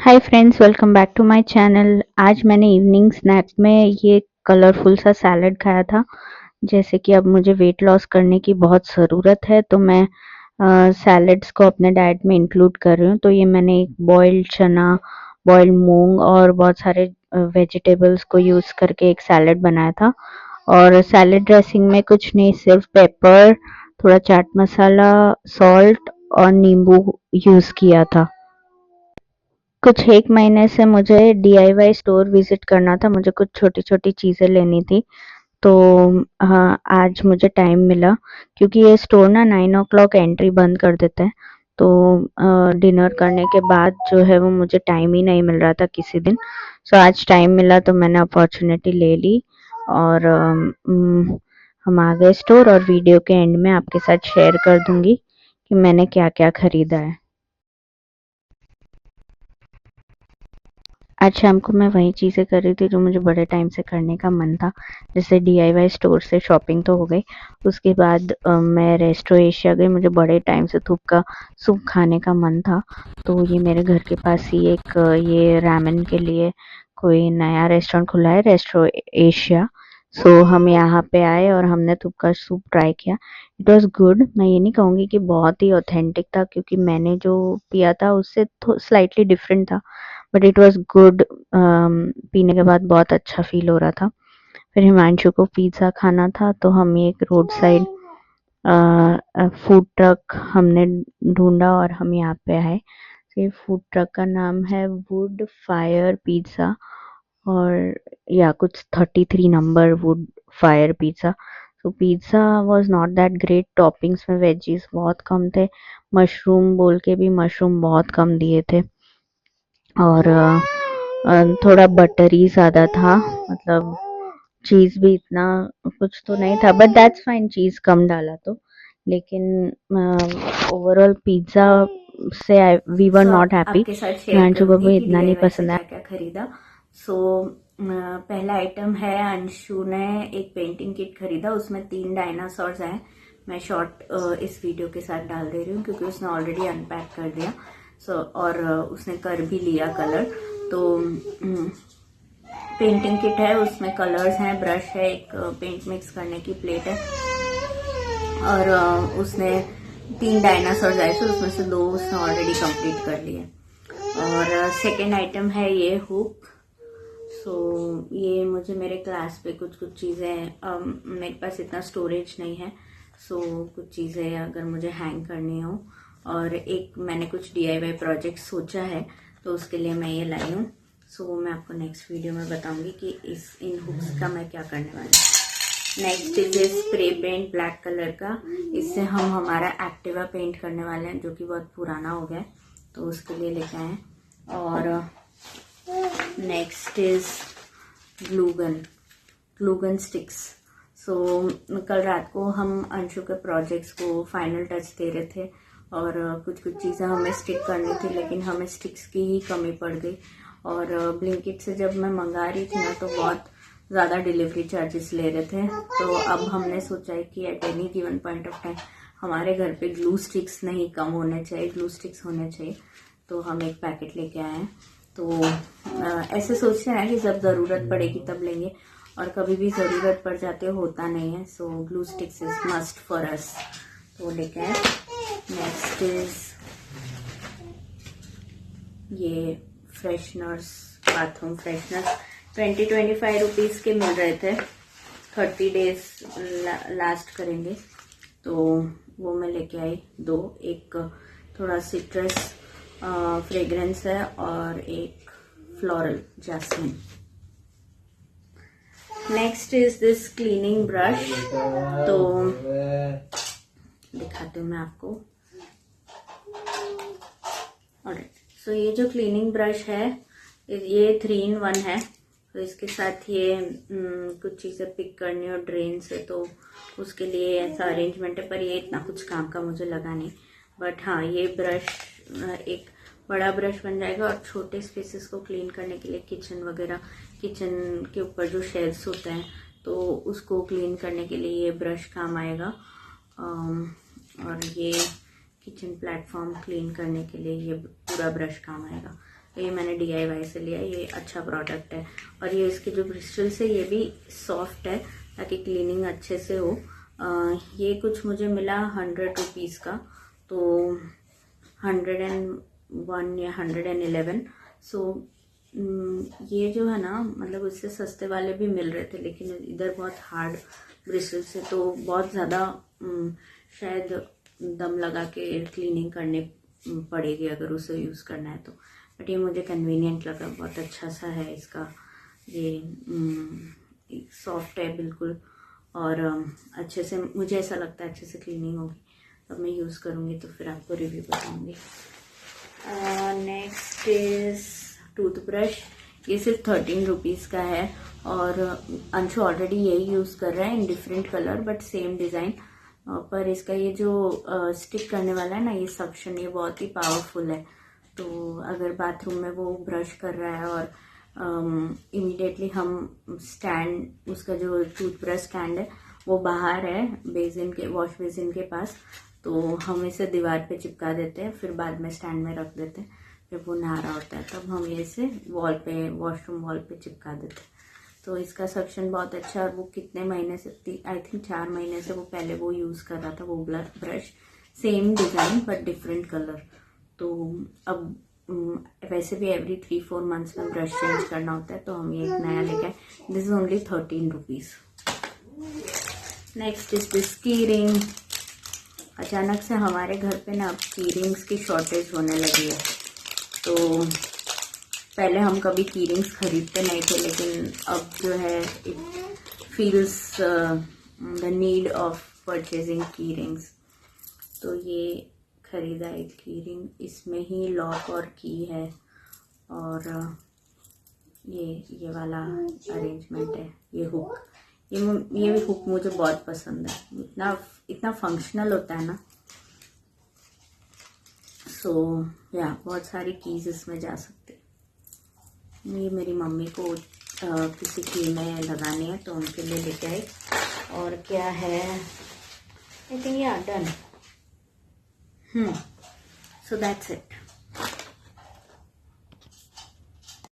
Hi friends, welcome back to my channel. आज मैंने evening snack में ये कलरफुल सा सैलड खाया था। जैसे कि अब मुझे वेट लॉस करने की बहुत ज़रूरत है, तो मैं सैलड्स को अपने डाइट में इंक्लूड कर रही हूँ। तो ये मैंने एक बॉइल्ड चना, बॉइल्ड मूंग और बहुत सारे वेजिटेबल्स को यूज़ करके एक सैलड बनाया था। और सैलड ड्रेसिंग में कुछ नहीं, सिर्फ पेपर, थोड़ा चाट मसाला, सॉल्ट और नींबू यूज़ किया था। कुछ 1 महीने से मुझे डीआईवाई स्टोर विज़िट करना था, मुझे कुछ छोटी-छोटी चीज़ें लेनी थी। तो हाँ, आज मुझे टाइम मिला क्योंकि ये स्टोर ना 9 ओ क्लॉक एंट्री बंद कर देता है। तो डिनर करने के बाद जो है वो मुझे टाइम ही नहीं मिल रहा था किसी दिन। सो आज टाइम मिला तो मैंने अपॉर्चुनिटी ले ली और हम आ गए स्टोर और वीडियो के एंड में आपके साथ शेयर कर दूँगी कि मैंने क्या-क्या खरीदा है। आज शाम को मैं वही चीज़ें कर रही थी जो मुझे बड़े टाइम से करने का मन था। जैसे डीआईवाई स्टोर से शॉपिंग तो हो गई, उसके बाद मैं रेस्टो एशिया गई। मुझे बड़े टाइम से थूप का सूप खाने का मन था। तो ये मेरे घर के पास ही एक ये रामेन के लिए कोई नया रेस्टोरेंट खुला है, रेस्टो एशिया। सो हम यहाँ पे आए और हमने थूप का सूप ट्राई किया। It was good. मैं ये नहीं कहूँगी कि बहुत ही ऑथेंटिक था क्योंकि मैंने जो पिया था उससे स्लाइटली डिफरेंट था, बट इट वाज़ गुड। पीने के बाद बहुत अच्छा फ़ील हो रहा था। फिर हिमांशु को पिज़्ज़ा खाना था तो हम एक रोड साइड फूड ट्रक हमने ढूँढा और हम यहाँ पे आए। ये फूड ट्रक का नाम है वुड फायर पिज़्ज़ा और या कुछ 33 नंबर वुड फायर पिज़्ज़ा। तो pizza was not that great, toppings में वेजीज़ बहुत कम थे। मशरूम बोल के भी मशरूम बहुत कम दिए थे और थोड़ा बटरी ज़्यादा था, मतलब चीज़ भी इतना कुछ तो नहीं था, बट दैट्स फाइन, चीज़ कम डाला तो। लेकिन ओवरऑल पिज़्ज़ा से वी वर नॉट हैप्पी। आपके साथ शेयर हिमांशु को करूंगी भी कि इतना नहीं डीआईवाई से पसंद आया। क्या क्या खरीदा। सो पहला आइटम है, अंशु ने एक पेंटिंग किट खरीदा, उसमें 3 डायनासोर्स हैं। मैं शॉर्ट इस वीडियो के साथ डाल दे रही हूँ क्योंकि उसने ऑलरेडी अनपैक कर दिया। और उसने कर भी लिया कलर। तो पेंटिंग किट है, उसमें कलर्स हैं, ब्रश है, एक पेंट मिक्स करने की प्लेट है और उसने 3 डायनासोर आए थे, उसमें से 2 उसने ऑलरेडी कंप्लीट कर लिए। और सेकेंड आइटम है ये हुक। ये मुझे मेरे क्लास पे कुछ कुछ चीज़ें, मेरे पास इतना स्टोरेज नहीं है। कुछ चीज़ें अगर मुझे हैंग करनी हो और एक मैंने कुछ डीआईवाई प्रोजेक्ट सोचा है तो उसके लिए मैं ये लाई हूँ। मैं आपको नेक्स्ट वीडियो में बताऊंगी कि इन हुक्स का मैं क्या करने वाली हूँ। Next is spray paint black colour का। इससे हम हमारा एक्टिवा पेंट करने वाले हैं जो कि बहुत पुराना हो गया है, तो उसके लिए लेके आए हैं। और नेक्स्ट इज ग्लूगन स्टिक्स। कल रात को हम अंशु के प्रोजेक्ट्स को फाइनल टच दे रहे थे और कुछ कुछ चीज़ें हमें स्टिक करनी थी, लेकिन हमें स्टिक्स की ही कमी पड़ गई। और ब्लिंकिट से जब मैं मंगा रही थी ना तो बहुत ज़्यादा डिलीवरी चार्जेस ले रहे थे। तो अब हमने सोचा है कि at any given point of time हमारे घर पे ग्लू स्टिक्स नहीं कम होने चाहिए, ग्लू स्टिक्स होने चाहिए। तो हम एक पैकेट लेके आए हैं। तो ऐसे सोचते हैं कि जब ज़रूरत पड़ेगी तब लेंगे, और कभी भी ज़रूरत पड़ जाती है, होता नहीं है। Glue sticks is must for us, तो लेके आए। नेक्स्ट इज ये फ्रेशनर्स, बाथरूम फ्रेशनर्स 20-25 रुपीज़ के मिल रहे थे, 30 डेज लास्ट करेंगे। तो वो मैं लेके आई 2, एक थोड़ा सिट्रस फ्रेग्रेंस है और एक floral jasmine. Next is this cleaning brush. तो दिखाती हूँ मैं आपको। ऑलराइट, ये जो क्लीनिंग ब्रश है ये 3 in 1 है। तो इसके साथ ये कुछ चीज़ें पिक करनी और ड्रेन से, तो उसके लिए ऐसा अरेंजमेंट है, पर ये इतना कुछ काम का मुझे लगा नहीं। बट हाँ, ये ब्रश एक बड़ा ब्रश बन जाएगा और छोटे स्पेसेस को क्लीन करने के लिए, किचन वगैरह, किचन के ऊपर जो शेल्फ्स होते हैं तो उसको क्लीन करने के लिए ये ब्रश काम आएगा। और ये किचन प्लेटफॉर्म क्लीन करने के लिए ये पूरा ब्रश काम आएगा। ये मैंने DIY से लिया, ये अच्छा प्रोडक्ट है। और ये इसके जो ब्रिस्टल्स है ये भी सॉफ्ट है ताकि क्लीनिंग अच्छे से हो। ये कुछ मुझे मिला 100 रुपीज़ का, तो 101 या 111। सो ये जो है ना, मतलब उससे सस्ते वाले भी मिल रहे थे, लेकिन इधर बहुत हार्ड ब्रिस्टल्स से तो बहुत ज़्यादा शायद दम लगा के क्लीनिंग करने पड़ेगी अगर उसे यूज़ करना है तो। बट ये मुझे कन्वीनियंट लगा, बहुत अच्छा सा है इसका, ये सॉफ्ट है बिल्कुल, और अच्छे से, मुझे ऐसा लगता है अच्छे से क्लीनिंग होगी। अब मैं यूज़ करूँगी तो फिर आपको रिव्यू बताऊँगी। Next is toothbrush. ये सिर्फ 13 रुपीज़ का है, और अंशु ऑलरेडी यही यूज़ कर रहा है in different colour but same design. पर इसका ये जो स्टिक करने वाला है ना, ये सक्शन, ये बहुत ही पावरफुल है। तो अगर बाथरूम में वो ब्रश कर रहा है और इमीडिएटली हम स्टैंड, उसका जो टूथब्रश स्टैंड है वो बाहर है बेसिन के, वॉश बेसिन के पास, तो हम इसे दीवार पे चिपका देते हैं, फिर बाद में स्टैंड में रख देते हैं। जब वो नहा रहा होता है तब हम ये इसे वॉल पे, वॉशरूम वॉल पे चिपका देते हैं। तो इसका सक्शन बहुत अच्छा है। और वो कितने महीने से, आई थिंक 4 महीने से वो पहले वो यूज़ कर रहा था वो brush, same design but different colour. तो अब वैसे भी एवरी 3-4 मंथ्स में ब्रश चेंज करना होता है, तो हम ये एक नया लेके आए। This is only 13 rupees. Next is this की रिंग। अचानक से हमारे घर पे ना अब की रिंग्स की शॉर्टेज होने लगी है। तो पहले हम कभी की रिंग्स खरीदते नहीं थे, लेकिन अब जो है it feels the need of purchasing की रिंग्स। तो ये खरीदा एक की रिंग, इसमें ही लॉक और की है, और ये वाला अरेंजमेंट है, ये हुक, ये हुक मुझे बहुत पसंद है, इतना फंक्शनल होता है ना। सो या बहुत सारी कीज इसमें जा सकते हैं। ये मेरी मम्मी को किसी की में लगानी है तो उनके लिए लेके आई। और क्या है, आई थिंक या डन। So that's it.